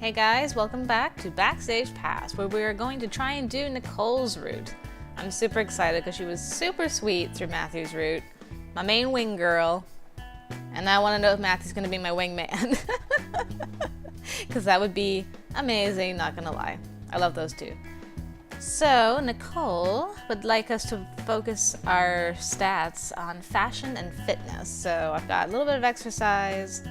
Hey guys, welcome back to Backstage Pass, where we are going to try and do Nicole's route. I'm super excited because she was super sweet through Matthew's route, my main wing girl, and I want to know if Matthew's going to be my wingman. Because that would be amazing, not gonna lie. I love those two. So, Nicole would like us to focus our stats on fashion and fitness. So I've got a little bit of exercise,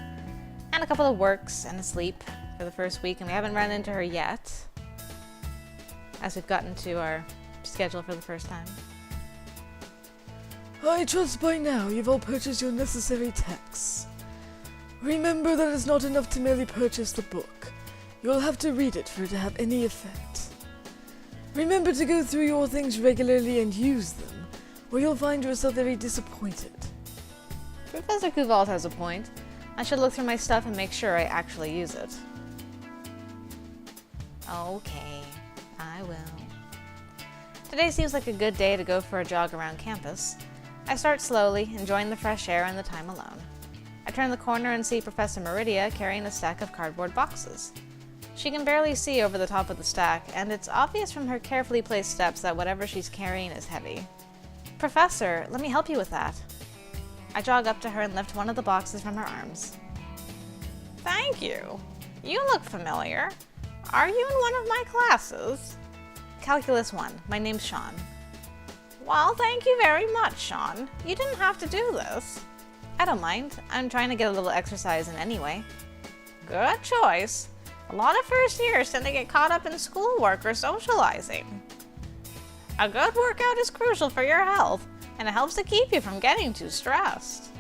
and a couple of works and a sleep for the first week, and we haven't run into her yet, as we've gotten to our schedule for the first time. I trust by now you've all purchased your necessary texts. Remember that it's not enough to merely purchase the book. You'll have to read it for it to have any effect. Remember to go through your things regularly and use them, or you'll find yourself very disappointed. Professor Kuvald has a point. I should look through my stuff and make sure I actually use it. Okay, I will. Today seems like a good day to go for a jog around campus. I start slowly, enjoying the fresh air and the time alone. I turn the corner and see Professor Meridia carrying a stack of cardboard boxes. She can barely see over the top of the stack, and it's obvious from her carefully placed steps that whatever she's carrying is heavy. Professor, let me help you with that. I jog up to her and lift one of the boxes from her arms. Thank you. You look familiar. Are you in one of my classes? Calculus 1. My name's Sian. Well, thank you very much, Sian. You didn't have to do this. I don't mind. I'm trying to get a little exercise in anyway. Good choice. A lot of first years tend to get caught up in schoolwork or socializing. A good workout is crucial for your health, and it helps to keep you from getting too stressed.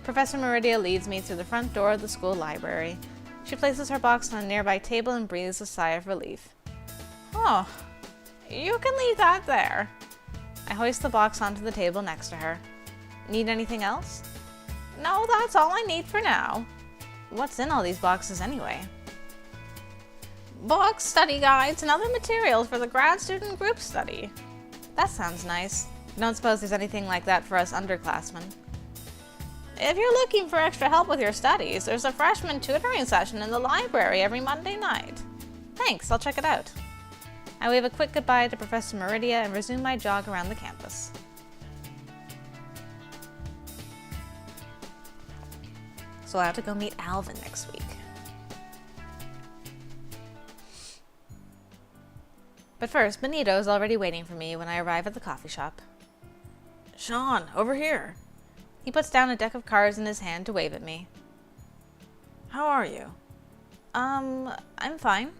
Professor Meridia leads me through the front door of the school library. She places her box on a nearby table and breathes a sigh of relief. Oh, you can leave that there. I hoist the box onto the table next to her. Need anything else? No, that's all I need for now. What's in all these boxes anyway? Books, study guides, and other materials for the grad student group study. That sounds nice. I don't suppose there's anything like that for us underclassmen. If you're looking for extra help with your studies, there's a freshman tutoring session in the library every Monday night. Thanks, I'll check it out. I wave a quick goodbye to Professor Meridia and resume my jog around the campus. So I have to go meet Alvin next week. But first, Benito is already waiting for me when I arrive at the coffee shop. Sian, over here. He puts down a deck of cards in his hand to wave at me. How are you? I'm fine.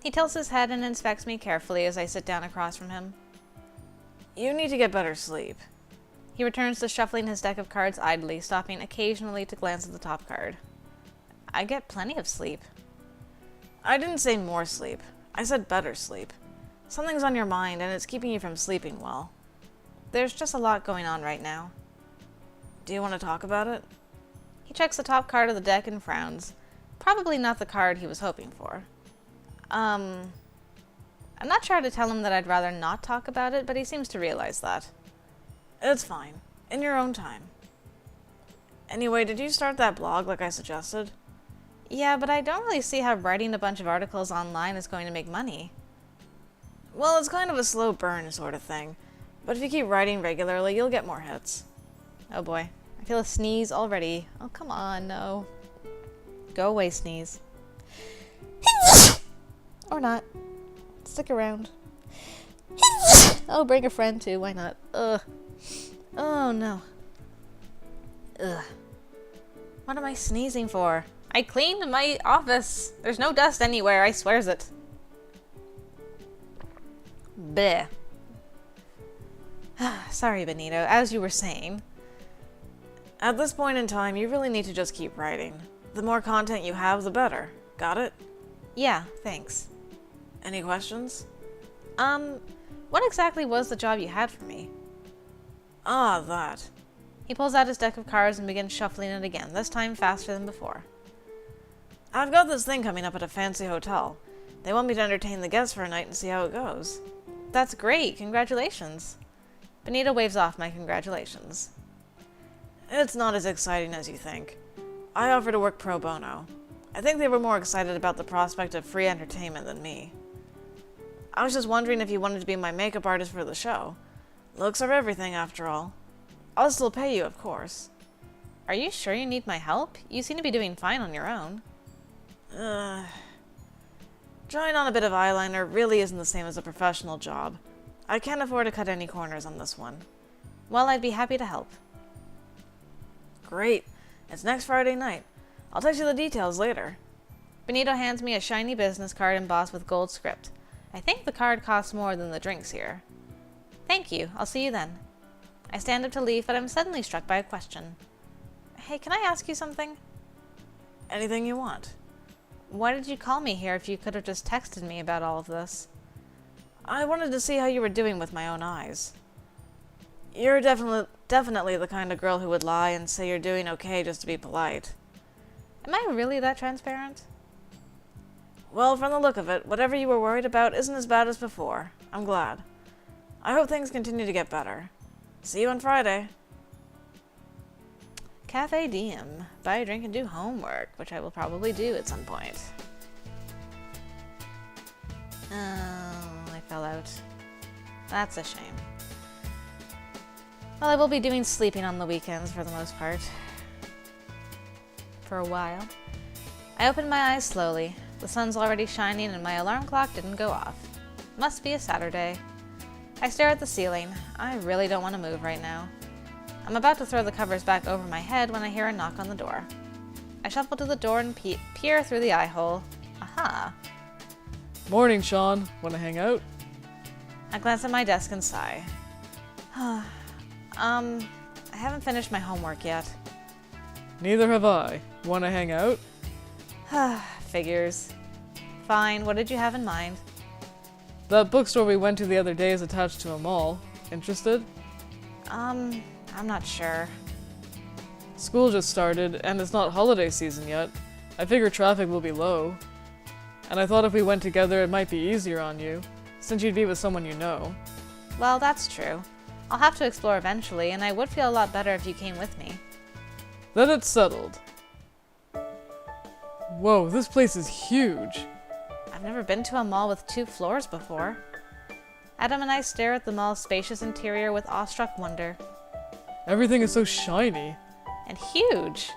He tilts his head and inspects me carefully as I sit down across from him. You need to get better sleep. He returns to shuffling his deck of cards idly, stopping occasionally to glance at the top card. I get plenty of sleep. I didn't say more sleep. I said better sleep. Something's on your mind and it's keeping you from sleeping well. There's just a lot going on right now. Do you want to talk about it? He checks the top card of the deck and frowns. Probably not the card he was hoping for. I'm not sure how to tell him that I'd rather not talk about it, but he seems to realize that. It's fine. In your own time. Anyway, did you start that blog like I suggested? Yeah, but I don't really see how writing a bunch of articles online is going to make money. Well, it's kind of a slow burn sort of thing. But if you keep writing regularly, you'll get more hits. Oh boy, I feel a sneeze already. Oh, come on, no. Go away, sneeze. Or not. Stick around. Oh, bring a friend too, why not? Ugh. Oh no. Ugh. What am I sneezing for? I cleaned my office. There's no dust anywhere, I swears it. Bleh. Sorry, Benito, as you were saying. At this point in time, you really need to just keep writing. The more content you have, the better. Got it? Yeah, thanks. Any questions? What exactly was the job you had for me? Ah, that. He pulls out his deck of cards and begins shuffling it again, this time faster than before. I've got this thing coming up at a fancy hotel. They want me to entertain the guests for a night and see how it goes. That's great, congratulations. Benito waves off my congratulations. It's not as exciting as you think. I offer to work pro bono. I think they were more excited about the prospect of free entertainment than me. I was just wondering if you wanted to be my makeup artist for the show. Looks are everything, after all. I'll still pay you, of course. Are you sure you need my help? You seem to be doing fine on your own. Drawing on a bit of eyeliner really isn't the same as a professional job. I can't afford to cut any corners on this one. Well, I'd be happy to help. Great. It's next Friday night. I'll text you the details later. Benito hands me a shiny business card embossed with gold script. I think the card costs more than the drinks here. Thank you. I'll see you then. I stand up to leave, but I'm suddenly struck by a question. Hey, can I ask you something? Anything you want. Why did you call me here if you could have just texted me about all of this? I wanted to see how you were doing with my own eyes. You're definitely the kind of girl who would lie and say you're doing okay just to be polite. Am I really that transparent? Well, from the look of it, whatever you were worried about isn't as bad as before. I'm glad. I hope things continue to get better. See you on Friday. Cafe Diem. Buy a drink and do homework, which I will probably do at some point. Oh, I fell out. That's a shame. Well, I will be doing sleeping on the weekends for the most part. For a while. I opened my eyes slowly. The sun's already shining and my alarm clock didn't go off. Must be a Saturday. I stare at the ceiling. I really don't want to move right now. I'm about to throw the covers back over my head when I hear a knock on the door. I shuffle to the door and peer through the eye hole. Aha! Morning, Sean. Wanna hang out? I glance at my desk and sigh. I haven't finished my homework yet. Neither have I. Wanna hang out? Figures. Fine, what did you have in mind? That bookstore we went to the other day is attached to a mall. Interested? I'm not sure. School just started, and it's not holiday season yet. I figure traffic will be low. And I thought if we went together it might be easier on you, since you'd be with someone you know. Well, that's true. I'll have to explore eventually, and I would feel a lot better if you came with me. Then it's settled. Whoa, this place is huge. I've never been to a mall with 2 floors before. Adam and I stare at the mall's spacious interior with awestruck wonder. Everything is so shiny. And huge!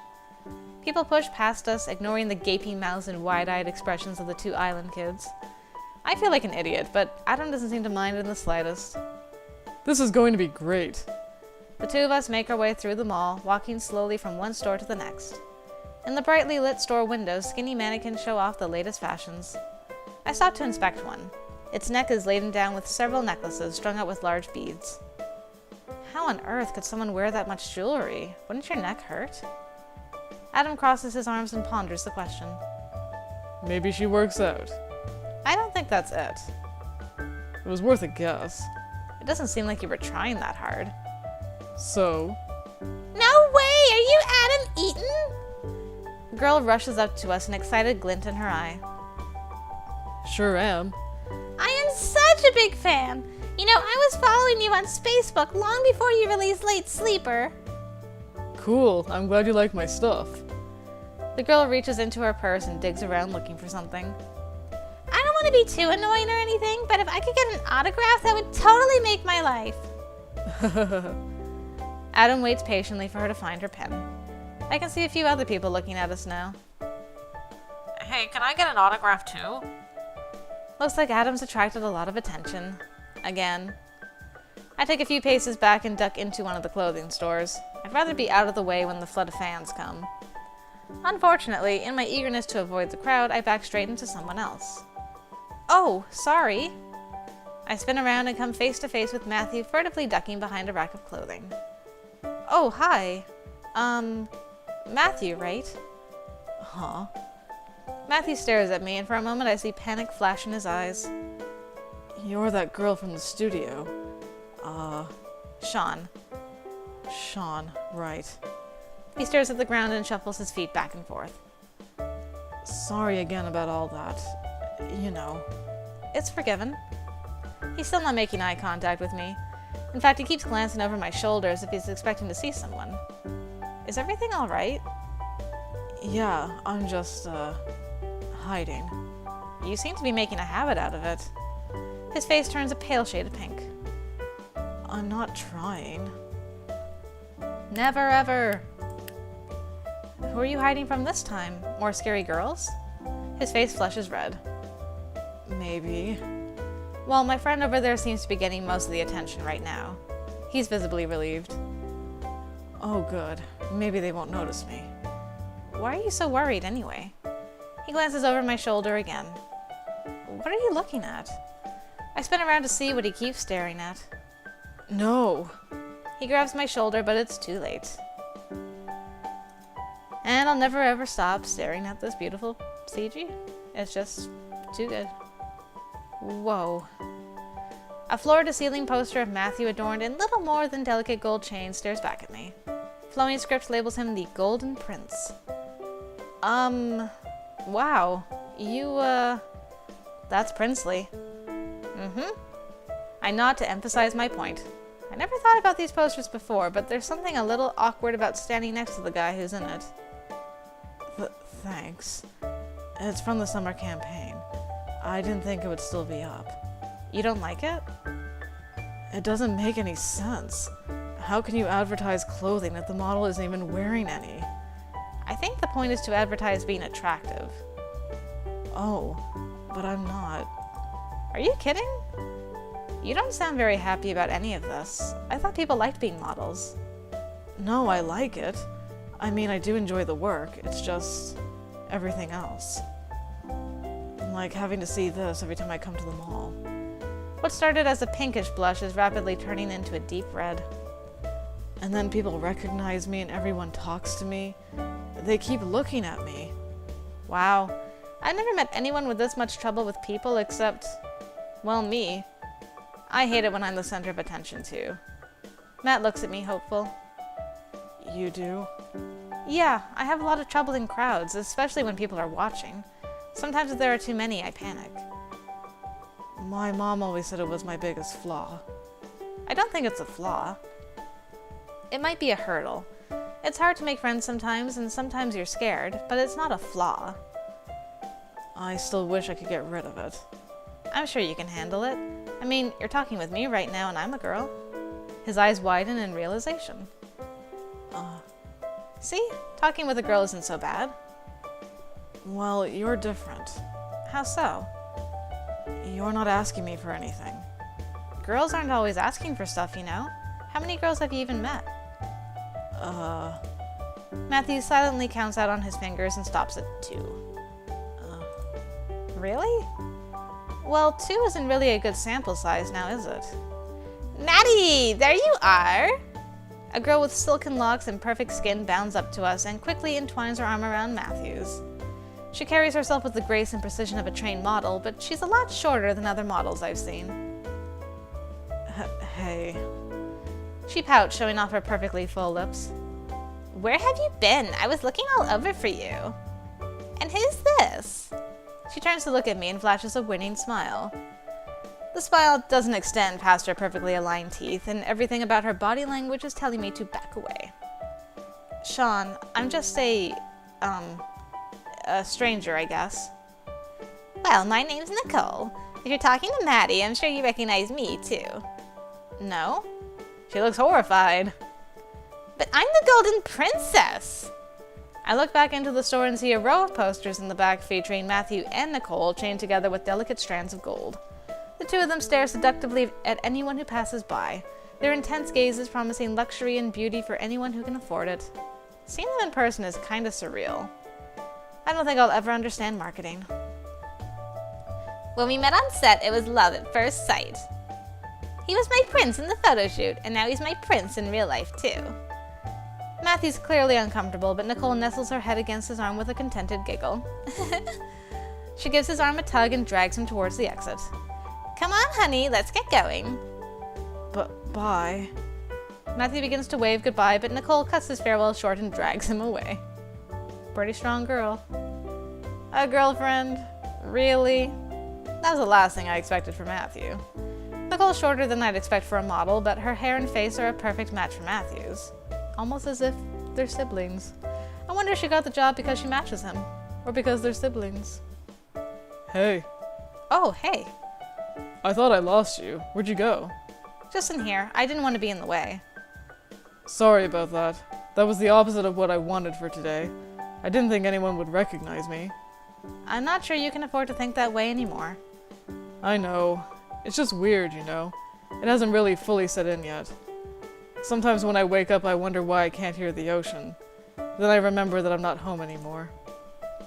People push past us, ignoring the gaping mouths and wide-eyed expressions of the 2 island kids. I feel like an idiot, but Adam doesn't seem to mind in the slightest. This is going to be great. The 2 of us make our way through the mall, walking slowly from one store to the next. In the brightly lit store windows, skinny mannequins show off the latest fashions. I stop to inspect one. Its neck is laden down with several necklaces strung out with large beads. How on earth could someone wear that much jewelry? Wouldn't your neck hurt? Adam crosses his arms and ponders the question. Maybe she works out. I don't think that's it. It was worth a guess. It doesn't seem like you were trying that hard. So? No way! Are you Adam Eaton? The girl rushes up to us, an excited glint in her eye. Sure am. I am such a big fan! You know, I was following you on Facebook long before you released Late Sleeper. Cool, I'm glad you like my stuff. The girl reaches into her purse and digs around looking for something. I don't want to be too annoying or anything, but if I could get an autograph, that would totally make my life. Adam waits patiently for her to find her pen. I can see a few other people looking at us now. Hey, can I get an autograph too? Looks like Adam's attracted a lot of attention. Again. I take a few paces back and duck into one of the clothing stores. I'd rather be out of the way when the flood of fans come. Unfortunately, in my eagerness to avoid the crowd, I back straight into someone else. Oh, sorry. I spin around and come face to face with Matthew furtively ducking behind a rack of clothing. Oh, hi. Matthew, right? Huh? Matthew stares at me, and for a moment I see panic flash in his eyes. You're that girl from the studio. Sean. Sean, right. He stares at the ground and shuffles his feet back and forth. Sorry again about all that. You know. It's forgiven. He's still not making eye contact with me. In fact, he keeps glancing over my shoulder as if he's expecting to see someone. Is everything all right? Yeah, I'm just, hiding. You seem to be making a habit out of it. His face turns a pale shade of pink. I'm not trying. Never ever. Who are you hiding from this time? More scary girls? His face flushes red. Maybe. Well, my friend over there seems to be getting most of the attention right now. He's visibly relieved. Oh, good. Maybe they won't notice me. Why are you so worried anyway? He glances over my shoulder again. What are you looking at? I spin around to see what he keeps staring at. No. He grabs my shoulder, but it's too late. And I'll never ever stop staring at this beautiful CG. It's just too good. Whoa. A floor-to-ceiling poster of Matthew adorned in little more than delicate gold chains stares back at me. Flowing script labels him the Golden Prince. Wow. That's princely. I nod to emphasize my point. I never thought about these posters before, but there's something a little awkward about standing next to the guy who's in it. Thanks. It's from the summer campaign. I didn't think it would still be up. You don't like it? It doesn't make any sense. How can you advertise clothing if the model isn't even wearing any? I think the point is to advertise being attractive. Oh, but I'm not. Are you kidding? You don't sound very happy about any of this. I thought people liked being models. No, I like it. I mean, I do enjoy the work. It's just everything else. Like having to see this every time I come to the mall. What started as a pinkish blush is rapidly turning into a deep red. And then people recognize me and everyone talks to me. They keep looking at me. Wow. I've never met anyone with this much trouble with people except, well, me. I hate it when I'm the center of attention, too. Matt looks at me, hopeful. You do? Yeah, I have a lot of trouble in crowds, especially when people are watching. Sometimes if there are too many, I panic. My mom always said it was my biggest flaw. I don't think it's a flaw. It might be a hurdle. It's hard to make friends sometimes, and sometimes you're scared, but it's not a flaw. I still wish I could get rid of it. I'm sure you can handle it. I mean, you're talking with me right now, and I'm a girl. His eyes widen in realization. See? Talking with a girl isn't so bad. Well, you're different. How so? You're not asking me for anything. Girls aren't always asking for stuff, you know. How many girls have you even met? Matthew silently counts out on his fingers and stops at 2. Really? Well, 2 isn't really a good sample size now, is it? Maddie! There you are! A girl with silken locks and perfect skin bounds up to us and quickly entwines her arm around Matthew's. She carries herself with the grace and precision of a trained model, but she's a lot shorter than other models I've seen. Hey. She pouts, showing off her perfectly full lips. Where have you been? I was looking all over for you. And who's this? She turns to look at me and flashes a winning smile. The smile doesn't extend past her perfectly aligned teeth, and everything about her body language is telling me to back away. Sean, I'm just a stranger, I guess. Well, my name's Nicole. If you're talking to Maddie, I'm sure you recognize me, too. No? She looks horrified. But I'm the Golden Princess! I look back into the store and see a row of posters in the back featuring Matthew and Nicole chained together with delicate strands of gold. The two of them stare seductively at anyone who passes by, their intense gazes promising luxury and beauty for anyone who can afford it. Seeing them in person is kinda surreal. I don't think I'll ever understand marketing. When we met on set, it was love at first sight. He was my prince in the photo shoot, and now he's my prince in real life, too. Matthew's clearly uncomfortable, but Nicole nestles her head against his arm with a contented giggle. She gives his arm a tug and drags him towards the exit. Come on, honey, let's get going. But bye. Matthew begins to wave goodbye, but Nicole cuts his farewell short and drags him away. Pretty strong girl. A girlfriend? Really? That was the last thing I expected from Matthew. Nicole's shorter than I'd expect for a model, but her hair and face are a perfect match for Matthew's. Almost as if they're siblings. I wonder wonder if she got the job because she matches him, or because they're siblings. Hey, Oh, hey. I thought I lost you. Where'd you go? Just in here. I didn't want to be in the way. Sorry about that. That was the opposite of what I wanted for today. I didn't think anyone would recognize me. I'm not sure you can afford to think that way anymore. I know. It's just weird, you know. It hasn't really fully set in yet. Sometimes when I wake up, I wonder why I can't hear the ocean. Then I remember that I'm not home anymore.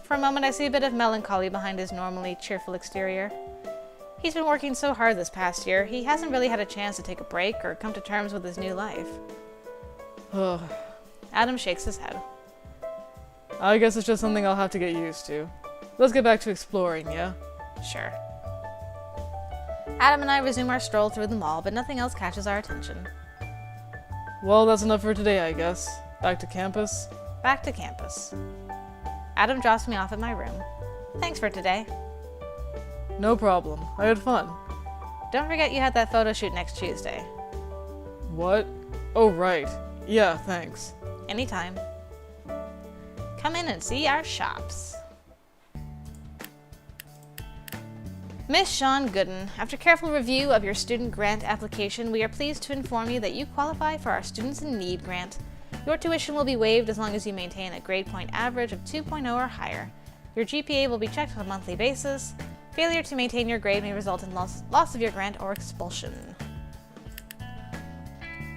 For a moment, I see a bit of melancholy behind his normally cheerful exterior. He's been working so hard this past year, he hasn't really had a chance to take a break or come to terms with his new life. Ugh. Adam shakes his head. I guess it's just something I'll have to get used to. Let's get back to exploring, yeah? Sure. Adam and I resume our stroll through the mall, but nothing else catches our attention. Well, that's enough for today, I guess. Back to campus? Back to campus. Adam drops me off at my room. Thanks for today. No problem. I had fun. Don't forget you had that photo shoot next Tuesday. What? Oh, right. Yeah, thanks. Anytime. Come in and see our shops. Miss Sean Gooden, after careful review of your student grant application, we are pleased to inform you that you qualify for our Students in Need grant. Your tuition will be waived as long as you maintain a grade point average of 2.0 or higher. Your GPA will be checked on a monthly basis. Failure to maintain your grade may result in loss of your grant or expulsion.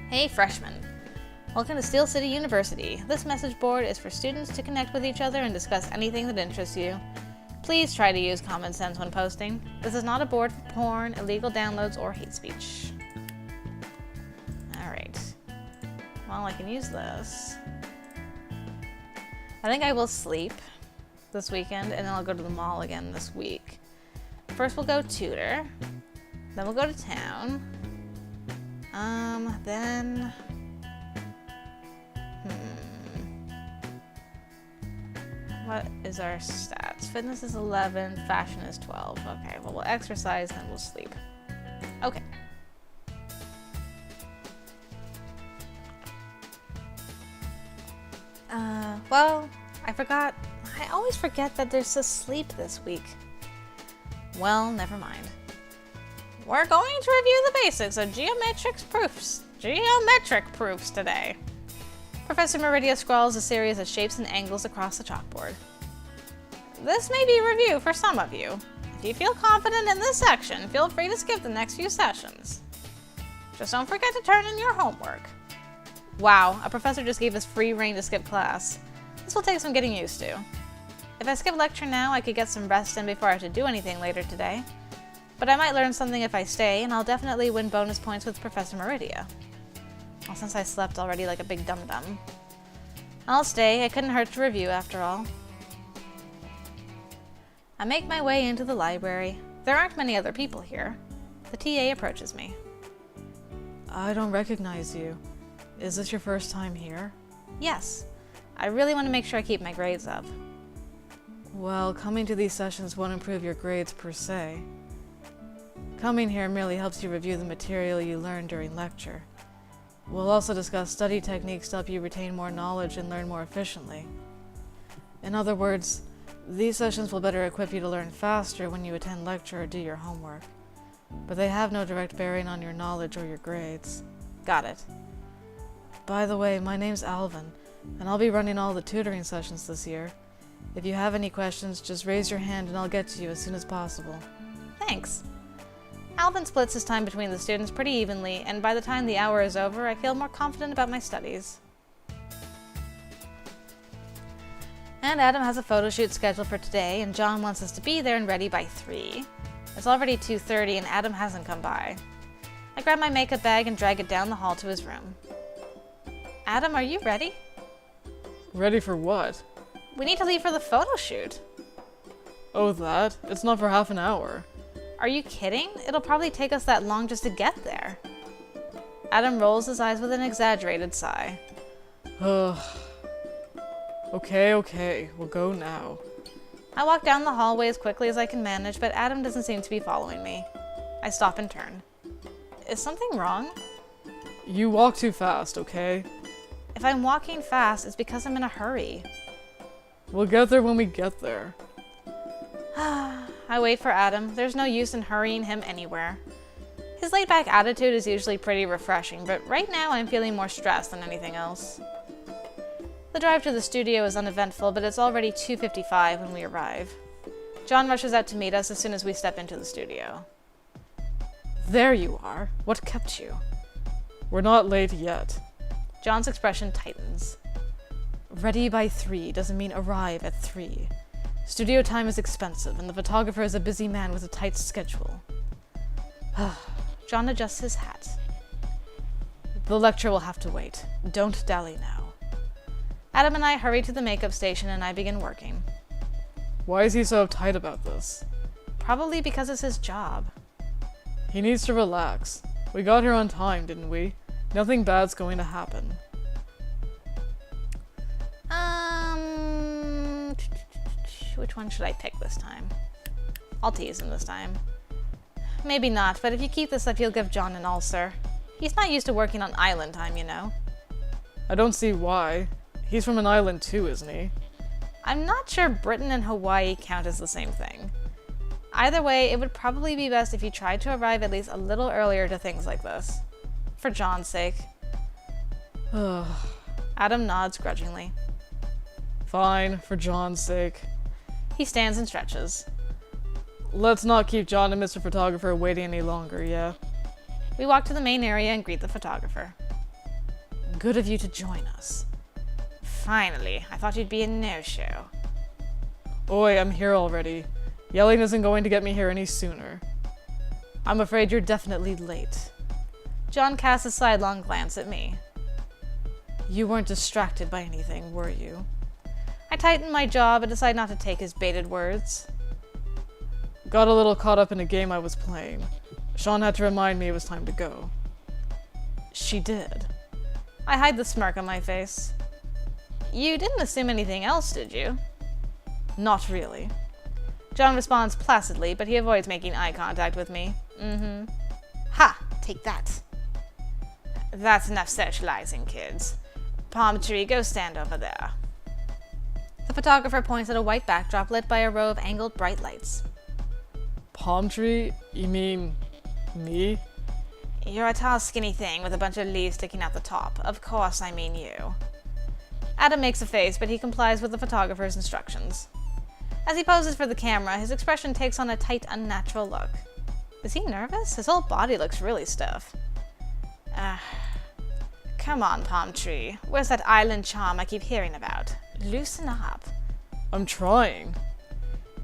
Hey freshmen. Welcome to Steel City University. This message board is for students to connect with each other and discuss anything that interests you. Please try to use common sense when posting. This is not a board for porn, illegal downloads, or hate speech. Alright. Well, I can use this. I think I will sleep this weekend, and then I'll go to the mall again this week. First we'll go tutor. Then we'll go to town. Then... What is our stats? Fitness is 11, fashion is 12. Okay, well, we'll exercise, then we'll sleep. Okay. Well, I forgot. I always forget that there's a sleep this week. Well, never mind. We're going to review the basics of geometric proofs today. Professor Meridia scrawls a series of shapes and angles across the chalkboard. This may be review for some of you. If you feel confident in this section, feel free to skip the next few sessions. Just don't forget to turn in your homework. Wow, a professor just gave us free rein to skip class. This will take some getting used to. If I skip lecture now, I could get some rest in before I have to do anything later today. But I might learn something if I stay, and I'll definitely win bonus points with Professor Meridia. Well, since I slept already like a big dum-dum. I'll stay. It couldn't hurt to review after all. I make my way into the library. There aren't many other people here. The TA approaches me. I don't recognize you. Is this your first time here? Yes. I really want to make sure I keep my grades up. Well, coming to these sessions won't improve your grades per se. Coming here merely helps you review the material you learned during lecture. We'll also discuss study techniques to help you retain more knowledge and learn more efficiently. In other words, these sessions will better equip you to learn faster when you attend lecture or do your homework. But they have no direct bearing on your knowledge or your grades. Got it. By the way, my name's Alvin, and I'll be running all the tutoring sessions this year. If you have any questions, just raise your hand and I'll get to you as soon as possible. Thanks. Alvin splits his time between the students pretty evenly, and by the time the hour is over, I feel more confident about my studies. And Adam has a photo shoot scheduled for today, and John wants us to be there and ready by 3. It's already 2:30 and Adam hasn't come by. I grab my makeup bag and drag it down the hall to his room. Adam, are you ready? Ready for what? We need to leave for the photo shoot. Oh, that? It's not for half an hour. Are you kidding? It'll probably take us that long just to get there. Adam rolls his eyes with an exaggerated sigh. Ugh. Okay, we'll go now. I walk down the hallway as quickly as I can manage, but Adam doesn't seem to be following me. I stop and turn. Is something wrong? You walk too fast, okay? If I'm walking fast, it's because I'm in a hurry. We'll get there when we get there. I wait for Adam. There's no use in hurrying him anywhere. His laid-back attitude is usually pretty refreshing, but right now I'm feeling more stressed than anything else. The drive to the studio is uneventful, but it's already 2:55 when we arrive. John rushes out to meet us as soon as we step into the studio. There you are. What kept you? We're not late yet. John's expression tightens. Ready by 3 doesn't mean arrive at 3. Studio time is expensive, and the photographer is a busy man with a tight schedule. John adjusts his hat. The lecture will have to wait. Don't dally now. Adam and I hurry to the makeup station and I begin working. Why is he so uptight about this? Probably because it's his job. He needs to relax. We got here on time, didn't we? Nothing bad's going to happen. Which one should I pick this time? I'll tease him this time. Maybe not, but if you keep this up, you'll give John an ulcer. He's not used to working on island time, you know. I don't see why. He's from an island too, isn't he? I'm not sure Britain and Hawaii count as the same thing. Either way, it would probably be best if you tried to arrive at least a little earlier to things like this. For John's sake. Adam nods grudgingly. Fine, for John's sake. He stands and stretches. Let's not keep John and Mr. Photographer waiting any longer, yeah? We walk to the main area and greet the photographer. Good of you to join us. Finally, I thought you'd be a no-show. Oi, I'm here already. Yelling isn't going to get me here any sooner. I'm afraid you're definitely late. John casts a sidelong glance at me. You weren't distracted by anything, were you? I tighten my jaw but decide not to take his baited words. Got a little caught up in a game I was playing. Sean had to remind me it was time to go. She did. I hide the smirk on my face. You didn't assume anything else, did you? Not really. John responds placidly, but he avoids making eye contact with me. Ha! Take that. That's enough socializing, kids. Palm tree, go stand over there. The photographer points at a white backdrop lit by a row of angled bright lights. Palm tree? You mean me? You're a tall, skinny thing with a bunch of leaves sticking out the top. Of course I mean you. Adam makes a face, but he complies with the photographer's instructions. As he poses for the camera, his expression takes on a tight, unnatural look. Is he nervous? His whole body looks really stiff. Come on, palm tree. Where's that island charm I keep hearing about? Loosen up. I'm trying.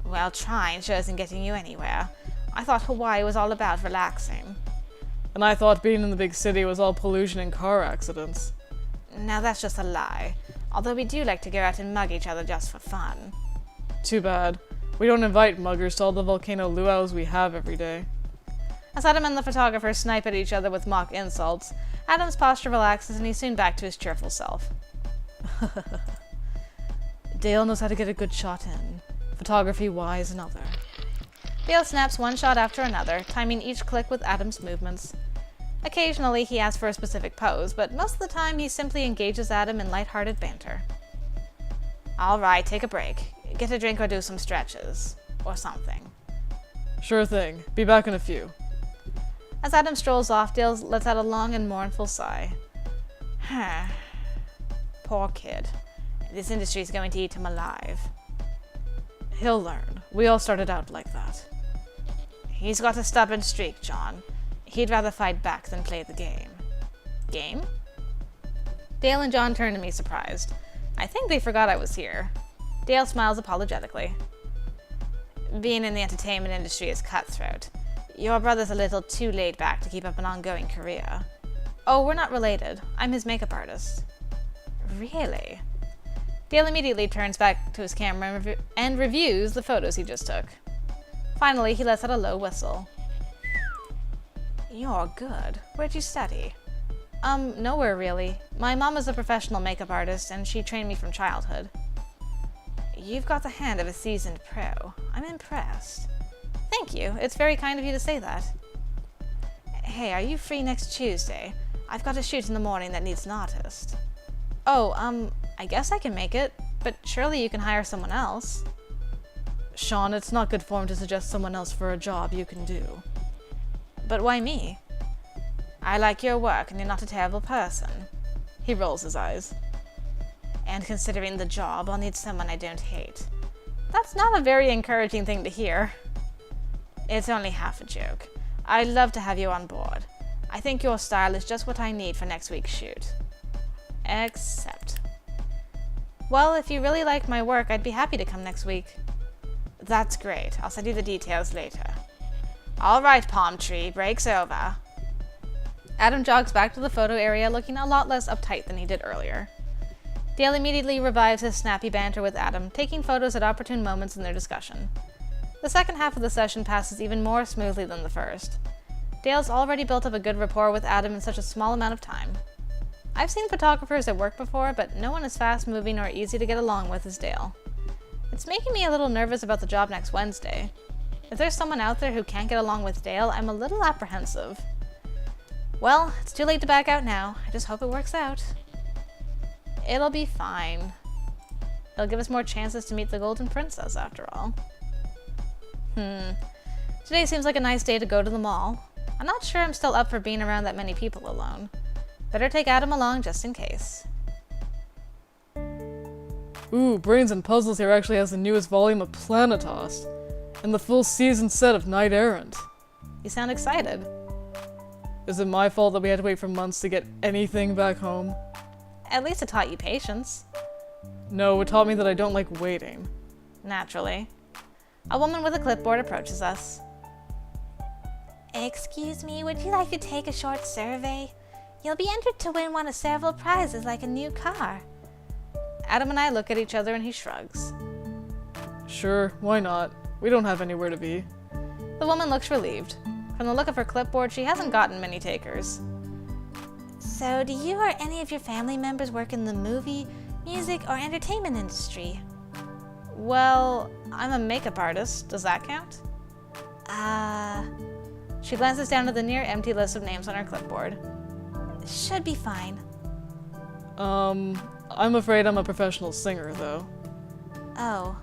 Well, trying sure isn't getting you anywhere. I thought Hawaii was all about relaxing. And I thought being in the big city was all pollution and car accidents. Now that's just a lie. Although we do like to go out and mug each other just for fun. Too bad. We don't invite muggers to all the volcano luau's we have every day. As Adam and the photographer snipe at each other with mock insults, Adam's posture relaxes and he's soon back to his cheerful self. Dale knows how to get a good shot in. Photography-wise, another. Dale snaps one shot after another, timing each click with Adam's movements. Occasionally, he asks for a specific pose, but most of the time he simply engages Adam in lighthearted banter. All right, take a break. Get a drink or do some stretches. Or something. Sure thing. Be back in a few. As Adam strolls off, Dale lets out a long and mournful sigh. Poor kid. This industry's going to eat him alive. He'll learn. We all started out like that. He's got a stubborn streak, John. He'd rather fight back than play the game. Game? Dale and John turn to me surprised. I think they forgot I was here. Dale smiles apologetically. Being in the entertainment industry is cutthroat. Your brother's a little too laid back to keep up an ongoing career. Oh, we're not related. I'm his makeup artist. Really? Dale immediately turns back to his camera and reviews the photos he just took. Finally, he lets out a low whistle. You're good. Where'd you study? Nowhere really. My mom is a professional makeup artist, and she trained me from childhood. You've got the hand of a seasoned pro. I'm impressed. Thank you. It's very kind of you to say that. Hey, are you free next Tuesday? I've got a shoot in the morning that needs an artist. Oh, I guess I can make it. But surely you can hire someone else. Sian, it's not good form to suggest someone else for a job you can do. But why me? I like your work and you're not a terrible person. He rolls his eyes. And considering the job, I'll need someone I don't hate. That's not a very encouraging thing to hear. It's only half a joke. I'd love to have you on board. I think your style is just what I need for next week's shoot. Except... Well, if you really like my work, I'd be happy to come next week. That's great. I'll send you the details later. All right, palm tree, break's over. Adam jogs back to the photo area looking a lot less uptight than he did earlier. Dale immediately revives his snappy banter with Adam, taking photos at opportune moments in their discussion. The second half of the session passes even more smoothly than the first. Dale's already built up a good rapport with Adam in such a small amount of time. I've seen photographers at work before, but no one as fast-moving or easy to get along with as Dale. It's making me a little nervous about the job next Wednesday. If there's someone out there who can't get along with Dale, I'm a little apprehensive. Well, it's too late to back out now. I just hope it works out. It'll be fine. It'll give us more chances to meet the Golden Princess, after all. Today seems like a nice day to go to the mall. I'm not sure I'm still up for being around that many people alone. Better take Adam along just in case. Ooh, Brains and Puzzles here actually has the newest volume of Planetos, and the full season set of Knight Errant. You sound excited. Is it my fault that we had to wait for months to get anything back home? At least it taught you patience. No, it taught me that I don't like waiting. Naturally. A woman with a clipboard approaches us. Excuse me, would you like to take a short survey? You'll be entered to win one of several prizes like a new car. Adam and I look at each other and he shrugs. Sure, why not? We don't have anywhere to be. The woman looks relieved. From the look of her clipboard, she hasn't gotten many takers. So, do you or any of your family members work in the movie, music, or entertainment industry? Well, I'm a makeup artist. Does that count? She glances down at the near empty list of names on her clipboard. Should be fine. I'm afraid I'm a professional singer, though. Oh.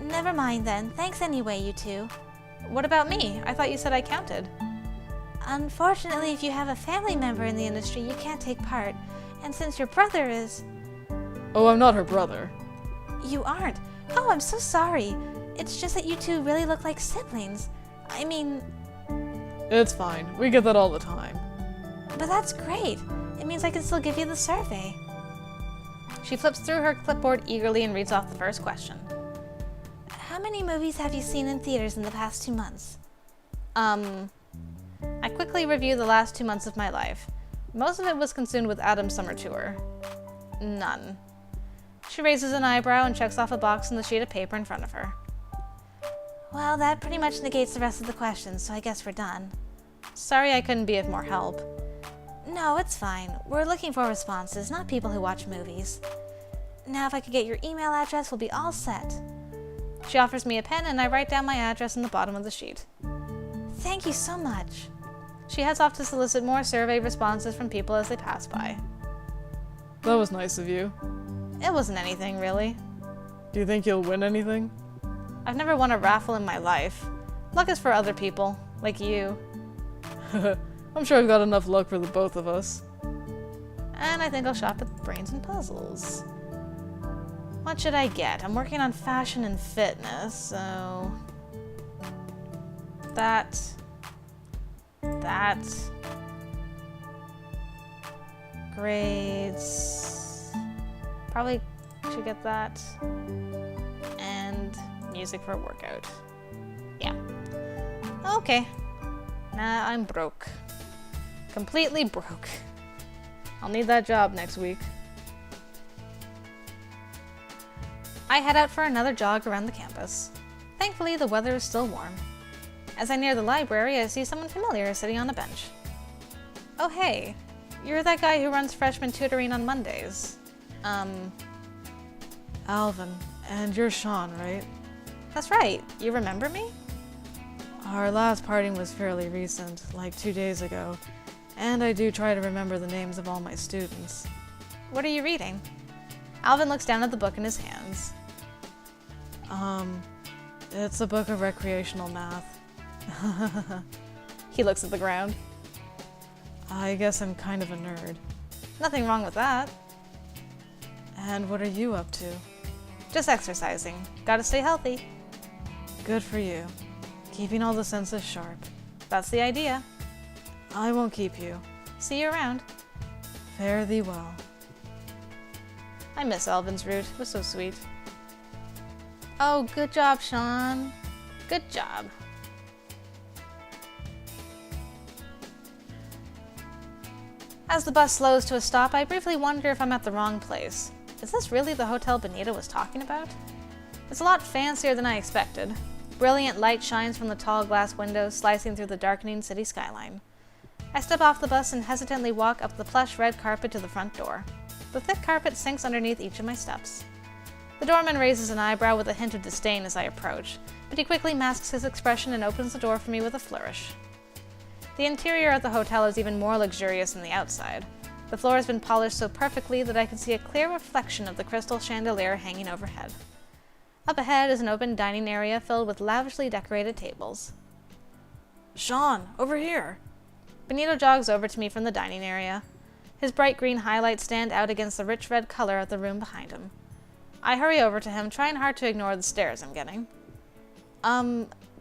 Never mind then. Thanks anyway, you two. What about me? I thought you said I counted. Unfortunately, if you have a family member in the industry, you can't take part. And since your brother is... Oh, I'm not her brother. You aren't? Oh, I'm so sorry. It's just that you two really look like siblings. I mean... It's fine. We get that all the time. But that's great. It means I can still give you the survey. She flips through her clipboard eagerly and reads off the first question. How many movies have you seen in theaters in the past 2 months? I quickly review the last 2 months of my life. Most of it was consumed with Adam's summer tour. None. She raises an eyebrow and checks off a box on the sheet of paper in front of her. Well, that pretty much negates the rest of the questions, so I guess we're done. Sorry I couldn't be of more help. No, it's fine. We're looking for responses, not people who watch movies. Now if I could get your email address, we'll be all set. She offers me a pen and I write down my address in the bottom of the sheet. Thank you so much. She heads off to solicit more survey responses from people as they pass by. That was nice of you. It wasn't anything, really. Do you think you'll win anything? I've never won a raffle in my life. Luck is for other people, like you. I'm sure I've got enough luck for the both of us. And I think I'll shop at Brains and Puzzles. What should I get? I'm working on fashion and fitness, so... That... Grades... Probably should get that. And music for a workout. Yeah. Okay. Nah, I'm broke. Completely broke. I'll need that job next week. I head out for another jog around the campus. Thankfully, the weather is still warm. As I near the library, I see someone familiar sitting on a bench. Oh hey, you're that guy who runs freshman tutoring on Mondays. Alvin, and you're Sian, right? That's right. You remember me? Our last parting was fairly recent, like 2 days ago, and I do try to remember the names of all my students. What are you reading? Alvin looks down at the book in his hands. It's a book of recreational math. He looks at the ground. I guess I'm kind of a nerd. Nothing wrong with that. And what are you up to? Just exercising. Gotta stay healthy. Good for you. Keeping all the senses sharp. That's the idea. I won't keep you. See you around. Fare thee well. I miss Alvin's route. It was so sweet. Oh, good job, Sean. Good job. As the bus slows to a stop, I briefly wonder if I'm at the wrong place. Is this really the hotel Benito was talking about? It's a lot fancier than I expected. Brilliant light shines from the tall glass windows, slicing through the darkening city skyline. I step off the bus and hesitantly walk up the plush red carpet to the front door. The thick carpet sinks underneath each of my steps. The doorman raises an eyebrow with a hint of disdain as I approach, but he quickly masks his expression and opens the door for me with a flourish. The interior of the hotel is even more luxurious than the outside. The floor has been polished so perfectly that I can see a clear reflection of the crystal chandelier hanging overhead. Up ahead is an open dining area filled with lavishly decorated tables. Sean, over here! Benito jogs over to me from the dining area. His bright green highlights stand out against the rich red color of the room behind him. I hurry over to him, trying hard to ignore the stares I'm getting.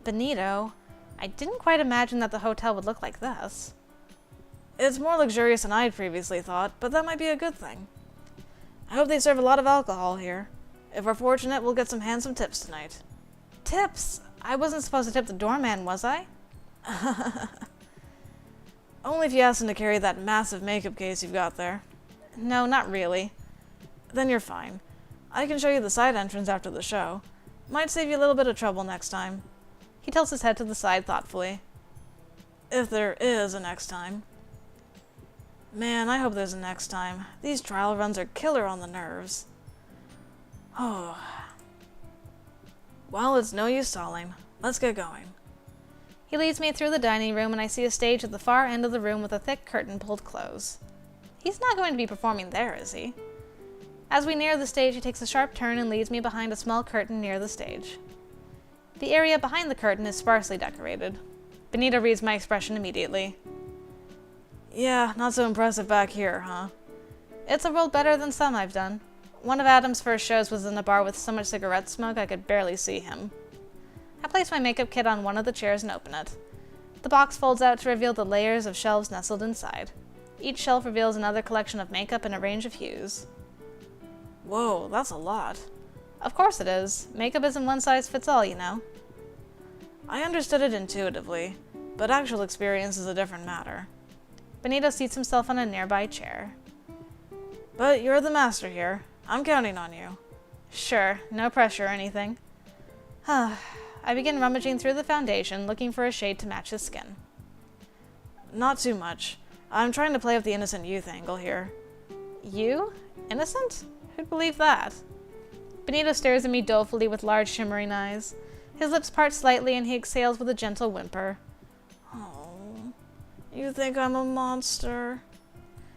Benito, I didn't quite imagine that the hotel would look like this. It's more luxurious than I'd previously thought, but that might be a good thing. I hope they serve a lot of alcohol here. If we're fortunate, we'll get some handsome tips tonight. Tips? I wasn't supposed to tip the doorman, was I? Only if you ask him to carry that massive makeup case you've got there. No, not really. Then you're fine. I can show you the side entrance after the show. Might save you a little bit of trouble next time. He tilts his head to the side thoughtfully. If there is a next time. Man, I hope there's a next time. These trial runs are killer on the nerves. Oh. Well, it's no use stalling. Let's get going. He leads me through the dining room and I see a stage at the far end of the room with a thick curtain pulled close. He's not going to be performing there, is he? As we near the stage, he takes a sharp turn and leads me behind a small curtain near the stage. The area behind the curtain is sparsely decorated. Benito reads my expression immediately. Yeah, not so impressive back here, huh? It's a world better than some I've done. One of Adam's first shows was in a bar with so much cigarette smoke I could barely see him. I place my makeup kit on one of the chairs and open it. The box folds out to reveal the layers of shelves nestled inside. Each shelf reveals another collection of makeup in a range of hues. Whoa, that's a lot. Of course it is. Makeup isn't one size fits all, you know. I understood it intuitively, but actual experience is a different matter. Benito seats himself on a nearby chair. But you're the master here. I'm counting on you. Sure, no pressure or anything. I begin rummaging through the foundation, looking for a shade to match his skin. Not too much. I'm trying to play up the innocent youth angle here. You? Innocent? Who'd believe that? Benito stares at me dolefully with large shimmering eyes. His lips part slightly and he exhales with a gentle whimper. Oh, you think I'm a monster?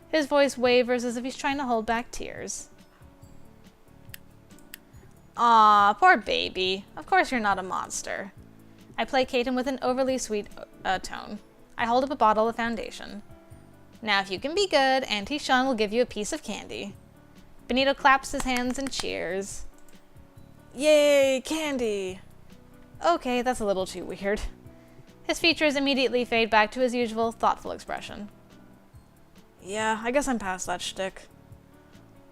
His voice wavers as if he's trying to hold back tears. Aw, poor baby. Of course you're not a monster. I placate him with an overly sweet tone. I hold up a bottle of foundation. Now if you can be good, Auntie Sean will give you a piece of candy. Benito claps his hands and cheers. Yay, candy! Okay, that's a little too weird. His features immediately fade back to his usual thoughtful expression. Yeah, I guess I'm past that shtick.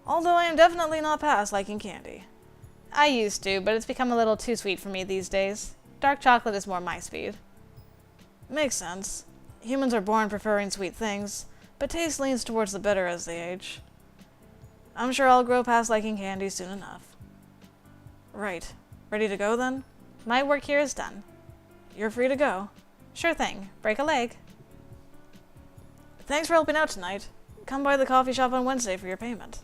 Although I am definitely not past liking candy. I used to, but it's become a little too sweet for me these days. Dark chocolate is more my speed. Makes sense. Humans are born preferring sweet things, but taste leans towards the bitter as they age. I'm sure I'll grow past liking candy soon enough. Right. Ready to go then? My work here is done. You're free to go. Sure thing. Break a leg. Thanks for helping out tonight. Come by the coffee shop on Wednesday for your payment.